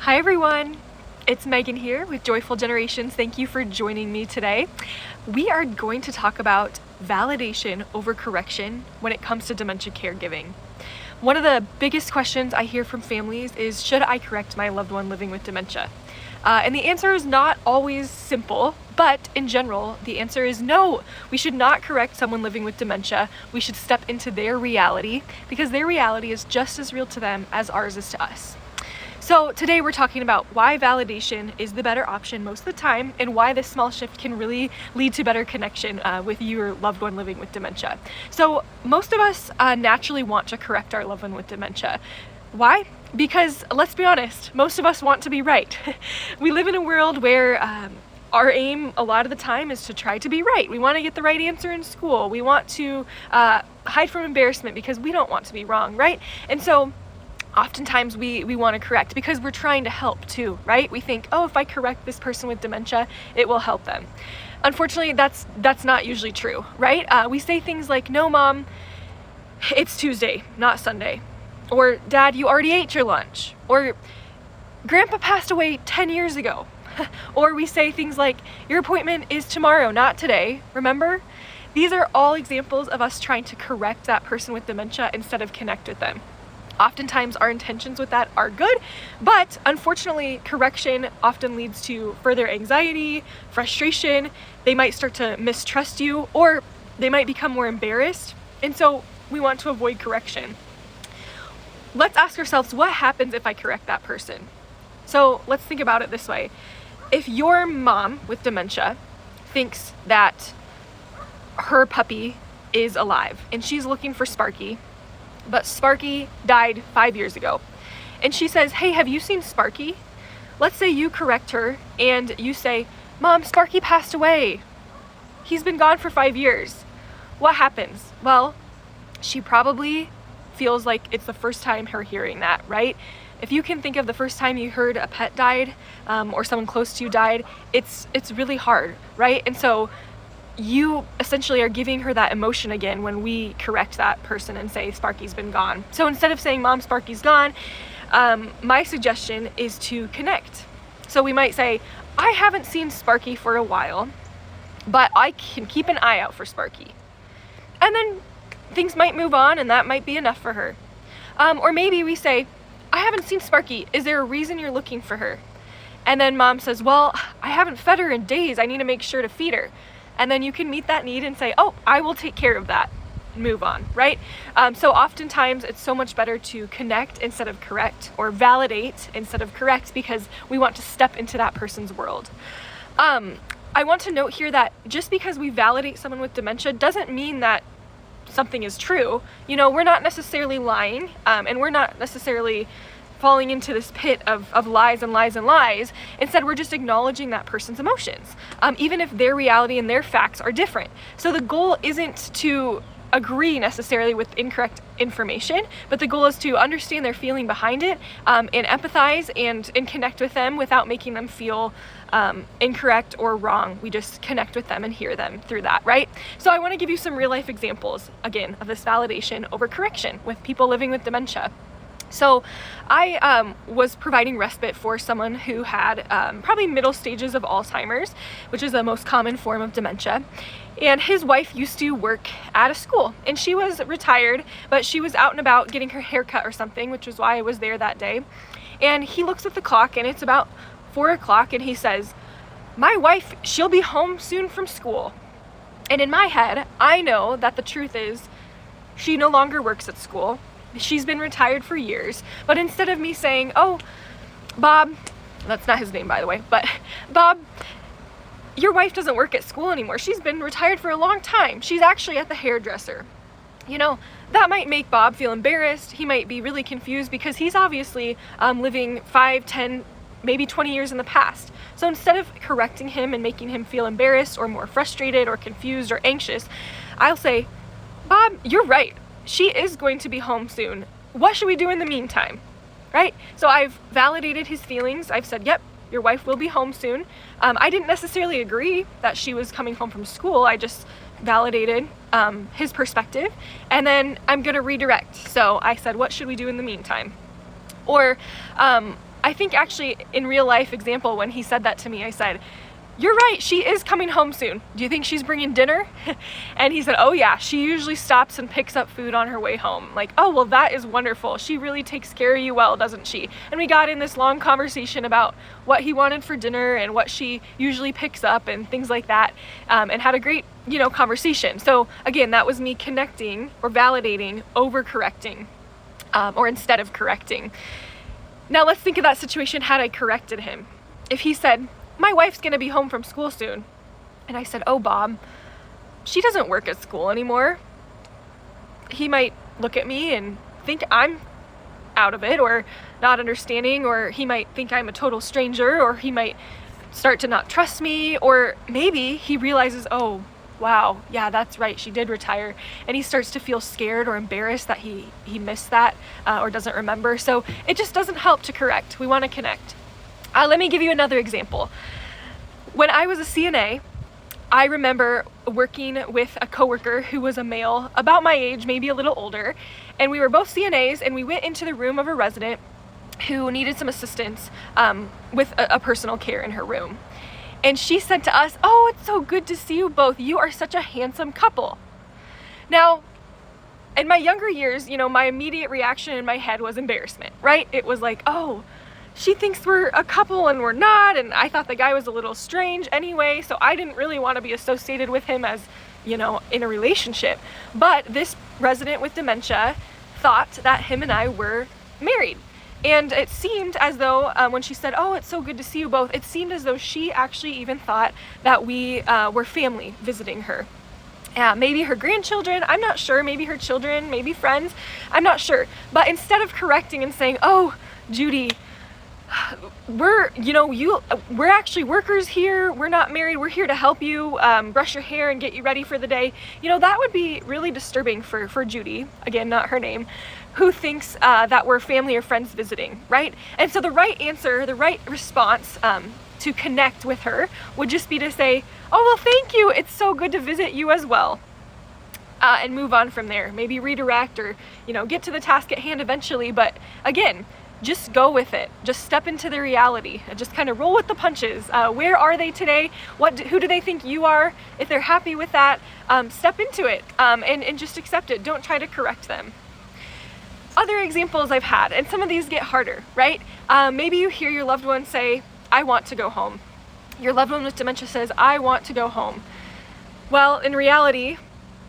Hi everyone, it's Megan here with Joyful Generations. Thank you for joining me today. We are going to talk about validation over correction when it comes to dementia caregiving. One of the biggest questions I hear from families is, should I correct my loved one living with dementia? And the answer is not always simple, but in general, the answer is no. We should not correct someone living with dementia. We should step into their reality because their reality is just as real to them as ours is to us. So today we're talking about why validation is the better option most of the time and why this small shift can really lead to better connection with your loved one living with dementia. So most of us naturally want to correct our loved one with dementia. Why? Because let's be honest, most of us want to be right. We live in a world where our aim a lot of the time is to try to be right. We want to get the right answer in school. We want to hide from embarrassment because we don't want to be wrong, right? And so oftentimes we want to correct because we're trying to help too, right? We think, oh, if I correct this person with dementia, it will help them. Unfortunately, that's not usually true, right? We say things like, no, Mom, it's Tuesday, not Sunday. Or, Dad, you already ate your lunch. Or, Grandpa passed away 10 years ago. Or we say things like, your appointment is tomorrow, not today, remember? These are all examples of us trying to correct that person with dementia instead of connect with them. Oftentimes our intentions with that are good, but unfortunately correction often leads to further anxiety, frustration. They might start to mistrust you, or they might become more embarrassed. And so we want to avoid correction. Let's ask ourselves, what happens if I correct that person? So let's think about it this way. If your mom with dementia thinks that her puppy is alive and she's looking for Sparky, but Sparky died 5 years ago, and she says, hey, have you seen Sparky? Let's say you correct her and you say, Mom, Sparky passed away. He's been gone for 5 years. What happens? Well, she probably feels like it's the first time her hearing that, right? If you can think of the first time you heard a pet died or someone close to you died, it's really hard, right? And so you essentially are giving her that emotion again when we correct that person and say Sparky's been gone. So instead of saying, Mom, Sparky's gone, my suggestion is to connect. So we might say, I haven't seen Sparky for a while, but I can keep an eye out for Sparky. And then things might move on and that might be enough for her. Or maybe we say, I haven't seen Sparky. Is there a reason you're looking for her? And then Mom says, well, I haven't fed her in days. I need to make sure to feed her. And then you can meet that need and say, oh, I will take care of that. Move on, right? So oftentimes it's so much better to connect instead of correct, or validate instead of correct, because we want to step into that person's world. I want to note here that just because we validate someone with dementia doesn't mean that something is true. You know, we're not necessarily lying, and we're not necessarily falling into this pit of lies and lies and lies. Instead, we're just acknowledging that person's emotions, even if their reality and their facts are different. So the goal isn't to agree necessarily with incorrect information, but the goal is to understand their feeling behind it, and empathize and connect with them without making them feel incorrect or wrong. We just connect with them and hear them through that, right? So I want to give you some real life examples, again, of this validation over correction with people living with dementia. So I was providing respite for someone who had probably middle stages of Alzheimer's, which is the most common form of dementia. And his wife used to work at a school, and she was retired, but she was out and about getting her hair cut or something, which is why I was there that day. And he looks at the clock, and it's about 4 o'clock, and he says, my wife, she'll be home soon from school. And in my head, I know that the truth is she no longer works at school. She's been retired for years, but instead of me saying, oh, Bob, that's not his name, by the way, but Bob, your wife doesn't work at school anymore. She's been retired for a long time. She's actually at the hairdresser. You know, that might make Bob feel embarrassed. He might be really confused because he's obviously living 5, 10, maybe 20 years in the past. So instead of correcting him and making him feel embarrassed or more frustrated or confused or anxious, I'll say, Bob, you're right. She is going to be home soon. What should we do in the meantime? Right? So I've validated his feelings. I've said, yep, your wife will be home soon. I didn't necessarily agree that she was coming home from school. I just validated his perspective. And then I'm going to redirect. So I said, what should we do in the meantime? Or I I think actually in real life example, when he said that to me, I said, "You're right, she is coming home soon. Do you think she's bringing dinner?" And he said, "Oh yeah, she usually stops and picks up food on her way home." Like, "Oh, well, that is wonderful. She really takes care of you well, doesn't she?" And we got in this long conversation about what he wanted for dinner and what she usually picks up and things like that, and had a great, conversation. So again, that was me connecting or validating over correcting, or instead of correcting. Now let's think of that situation had I corrected him. If he said, "My wife's gonna be home from school soon," and I said, "Oh, Bob, she doesn't work at school anymore," he might look at me and think I'm out of it or not understanding, or he might think I'm a total stranger, or he might start to not trust me, or maybe he realizes, "Oh, wow, yeah, that's right, she did retire," and he starts to feel scared or embarrassed that he missed that, or doesn't remember. So it just doesn't help to correct. We want to connect. Let me give you another example. When I was a CNA, I remember working with a coworker who was a male about my age, maybe a little older, and we were both CNAs, and we went into the room of a resident who needed some assistance with a personal care in her room. And she said to us, "Oh, it's so good to see you both. You are such a handsome couple." Now, in my younger years, my immediate reaction in my head was embarrassment, right? It was like, "Oh, she thinks we're a couple and we're not," and I thought the guy was a little strange anyway, so I didn't really want to be associated with him as, in a relationship. But this resident with dementia thought that him and I were married. And it seemed as though when she said, "Oh, it's so good to see you both," it seemed as though she actually even thought that we were family visiting her. Maybe her grandchildren, I'm not sure, maybe her children, maybe friends, I'm not sure. But instead of correcting and saying, "Oh, Judy, we're actually workers here, we're not married, we're here to help you brush your hair and get you ready for the day," that would be really disturbing for Judy, again, not her name, who thinks that we're family or friends visiting, right? And so the right answer, the right response to connect with her would just be to say, "Oh, well, thank you, it's so good to visit you as well," and move on from there. Maybe redirect or get to the task at hand eventually, but again, just go with it. Just step into the reality. Just kind of roll with the punches. Where are they today? Who do they think you are? If they're happy with that, step into it and just accept it. Don't try to correct them. Other examples I've had, and some of these get harder, right? Maybe you hear your loved one say, "I want to go home." Your loved one with dementia says, "I want to go home." Well, in reality,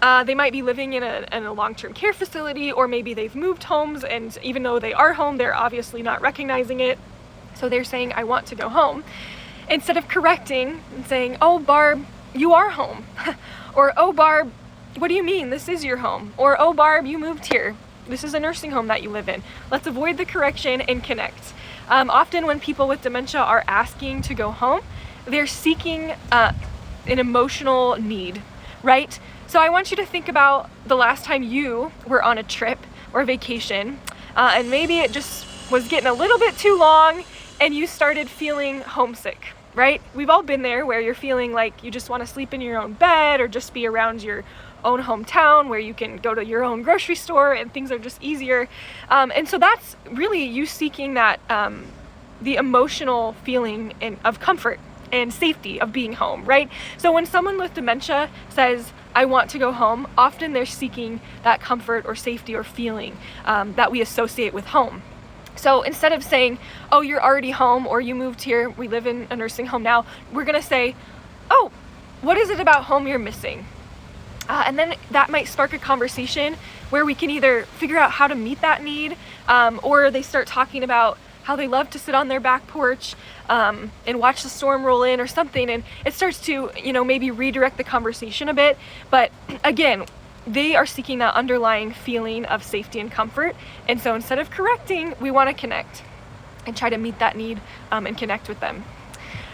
they might be living in a long-term care facility, or maybe they've moved homes, and even though they are home, they're obviously not recognizing it. So they're saying, "I want to go home." Instead of correcting and saying, "Oh, Barb, you are home," or "Oh, Barb, what do you mean? This is your home," or "Oh, Barb, you moved here. This is a nursing home that you live in." Let's avoid the correction and connect. Often when people with dementia are asking to go home, they're seeking an emotional need, right? So I want you to think about the last time you were on a trip or a vacation, and maybe it just was getting a little bit too long and you started feeling homesick, right? We've all been there, where you're feeling like you just want to sleep in your own bed or just be around your own hometown where you can go to your own grocery store and things are just easier. And so that's really you seeking that, the emotional feeling of comfort and safety of being home, right? So when someone with dementia says, "I want to go home," often they're seeking that comfort or safety or feeling that we associate with home. So instead of saying, "Oh, you're already home," or "You moved here, we live in a nursing home now," we're gonna say, "Oh, what is it about home you're missing?" And then that might spark a conversation where we can either figure out how to meet that need, or they start talking about how they love to sit on their back porch and watch the storm roll in or something, and it starts to maybe redirect the conversation a bit. But again, they are seeking that underlying feeling of safety and comfort, and so instead of correcting, we want to connect and try to meet that need and connect with them.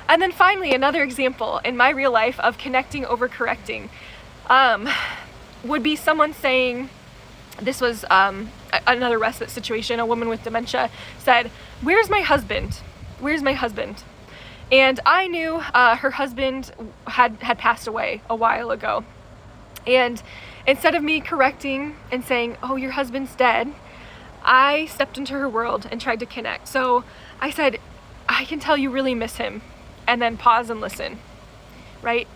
And then finally, another example in my real life of connecting over correcting would be someone saying, this was another respite situation. A woman with dementia said, "Where's my husband? Where's my husband?" And I knew her husband had passed away a while ago. And instead of me correcting and saying, "Oh, your husband's dead," I stepped into her world and tried to connect. So I said, I can tell you really miss him, and then pause and listen, right?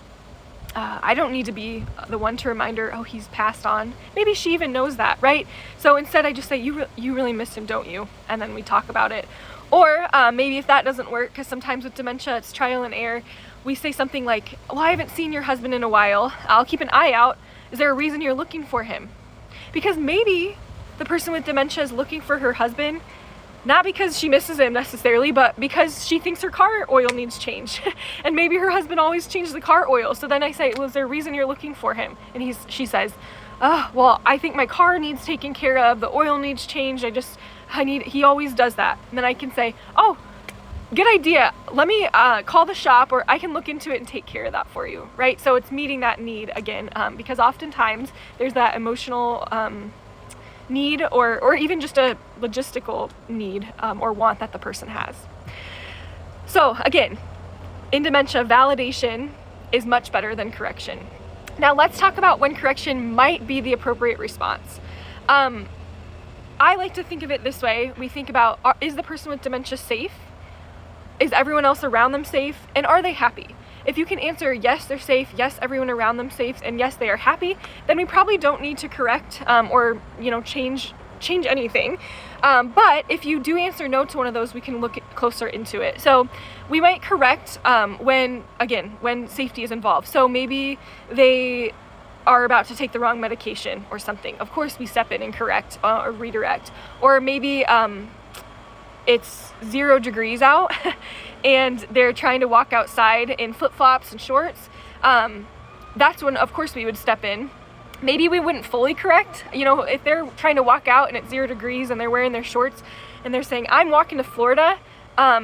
I don't need to be the one to remind her, oh, he's passed on. Maybe she even knows that, right? So instead I just say, you really miss him, don't you? And then we talk about it. Or maybe if that doesn't work, because sometimes with dementia it's trial and error, we say something like, well, I haven't seen your husband in a while. I'll keep an eye out. Is there a reason you're looking for him? Because maybe the person with dementia is looking for her husband not because she misses him necessarily, but because she thinks her car oil needs change. And maybe her husband always changes the car oil. So then I say, well, is there a reason you're looking for him? And she says, oh, well, I think my car needs taken care of. The oil needs changed. He always does that. And then I can say, oh, good idea. Let me call the shop, or I can look into it and take care of that for you, right? So it's meeting that need again, because oftentimes there's that emotional need or even just a logistical need or want that the person has. So again, in dementia, validation is much better than correction. Now let's talk about when correction might be the appropriate response. I like to think of it this way. We think about, is the person with dementia safe? Is everyone else around them safe? And are they happy? If you can answer yes, they're safe, yes, everyone around them safe, and yes, they are happy, then we probably don't need to correct or change anything. But if you do answer no to one of those, we can look closer into it. So we might correct when safety is involved. So maybe they are about to take the wrong medication or something. Of course, we step in and correct or redirect. Or maybe it's 0 degrees out and they're trying to walk outside in flip-flops and shorts. That's when, of course, we would step in. Maybe we wouldn't fully correct. If they're trying to walk out and it's 0 degrees and they're wearing their shorts and they're saying, I'm walking to Florida,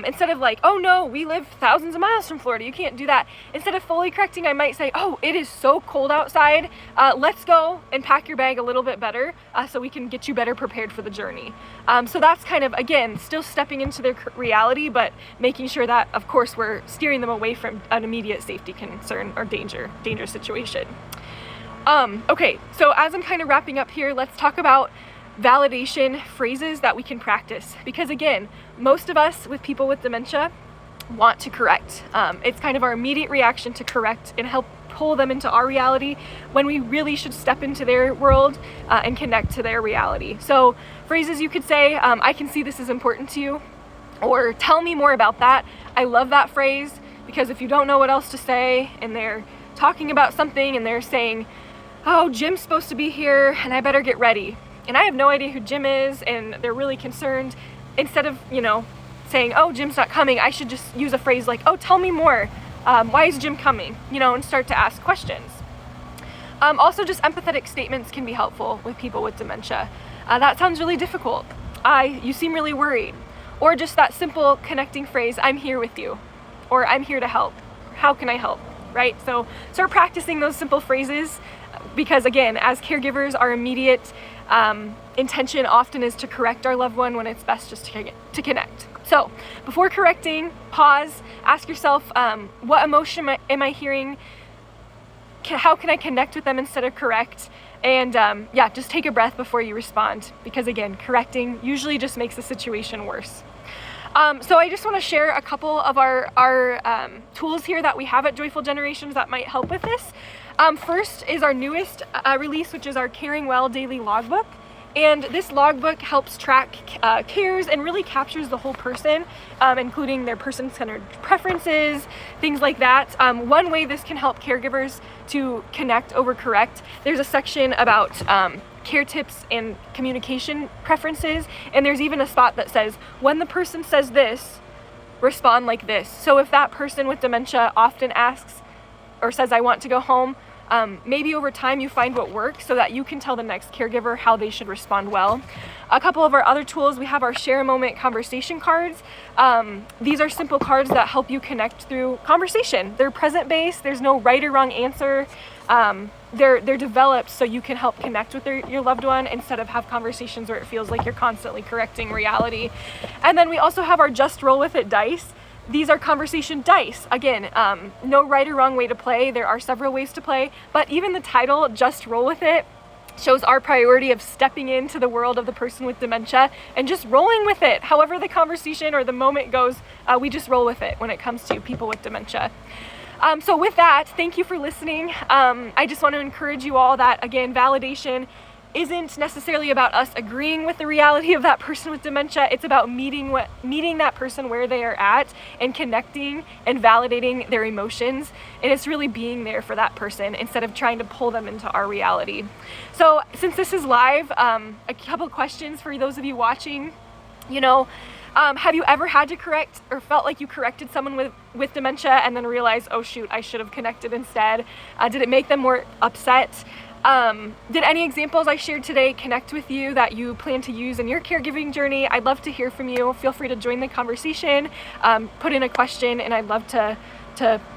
instead of like, oh no, we live thousands of miles from Florida, you can't do that. Instead of fully correcting, I might say, oh, it is so cold outside. Let's go and pack your bag a little bit better so we can get you better prepared for the journey. So that's kind of, again, still stepping into their reality, but making sure that, of course, we're steering them away from an immediate safety concern or dangerous situation. Okay, so as I'm kind of wrapping up here, let's talk about validation phrases that we can practice, because again, most of us with people with dementia want to correct. It's kind of our immediate reaction to correct and help pull them into our reality when we really should step into their world and connect to their reality. So phrases you could say, I can see this is important to you, or tell me more about that. I love that phrase, because if you don't know what else to say and they're talking about something and they're saying, oh, Jim's supposed to be here and I better get ready, and I have no idea who Jim is, and they're really concerned. Instead of, saying, oh, Jim's not coming, I should just use a phrase like, oh, tell me more. Why is Jim coming? And start to ask questions. Also, just empathetic statements can be helpful with people with dementia. That sounds really difficult. You seem really worried. Or just that simple connecting phrase, I'm here with you. Or I'm here to help. How can I help? Right? So start practicing those simple phrases, because again, as caregivers, our immediate intention often is to correct our loved one when it's best just to connect. So before correcting, pause, ask yourself, what emotion am I hearing? How can I connect with them instead of correct? And just take a breath before you respond, because again, correcting usually just makes the situation worse. So I just want to share a couple of our tools here that we have at Joyful Generations that might help with this. First is our newest release, which is our Caring Well Daily Logbook. And this logbook helps track cares and really captures the whole person, including their person-centered preferences, things like that. One way this can help caregivers to connect over correct, there's a section about care tips and communication preferences, and there's even a spot that says, when the person says this, respond like this. So if that person with dementia often asks or says, I want to go home, maybe over time you find what works so that you can tell the next caregiver how they should respond well. A couple of our other tools, we have our Share a Moment conversation cards. These are simple cards that help you connect through conversation. They're present-based, there's no right or wrong answer. They're developed so you can help connect with your loved one instead of have conversations where it feels like you're constantly correcting reality. And then we also have our Just Roll With It dice. These are conversation dice. Again, no right or wrong way to play. There are several ways to play, but even the title, Just Roll With It, shows our priority of stepping into the world of the person with dementia and just rolling with it. However the conversation or the moment goes, we just roll with it when it comes to people with dementia. So with that, thank you for listening. I just want to encourage you all that, again, validation isn't necessarily about us agreeing with the reality of that person with dementia. It's about meeting that person where they are at and connecting and validating their emotions. And it's really being there for that person instead of trying to pull them into our reality. So since this is live, a couple questions for those of you watching. Have you ever had to correct or felt like you corrected someone with dementia and then realized, oh shoot, I should have connected instead? Did it make them more upset? Did any examples I shared today connect with you that you plan to use in your caregiving journey? I'd love to hear from you. Feel free to join the conversation, put in a question, and I'd love to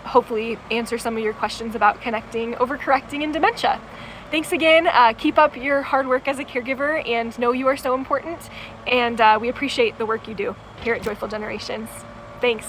hopefully answer some of your questions about connecting, overcorrecting, and dementia. Thanks again. Keep up your hard work as a caregiver and know you are so important. And we appreciate the work you do here at Joyful Generations. Thanks.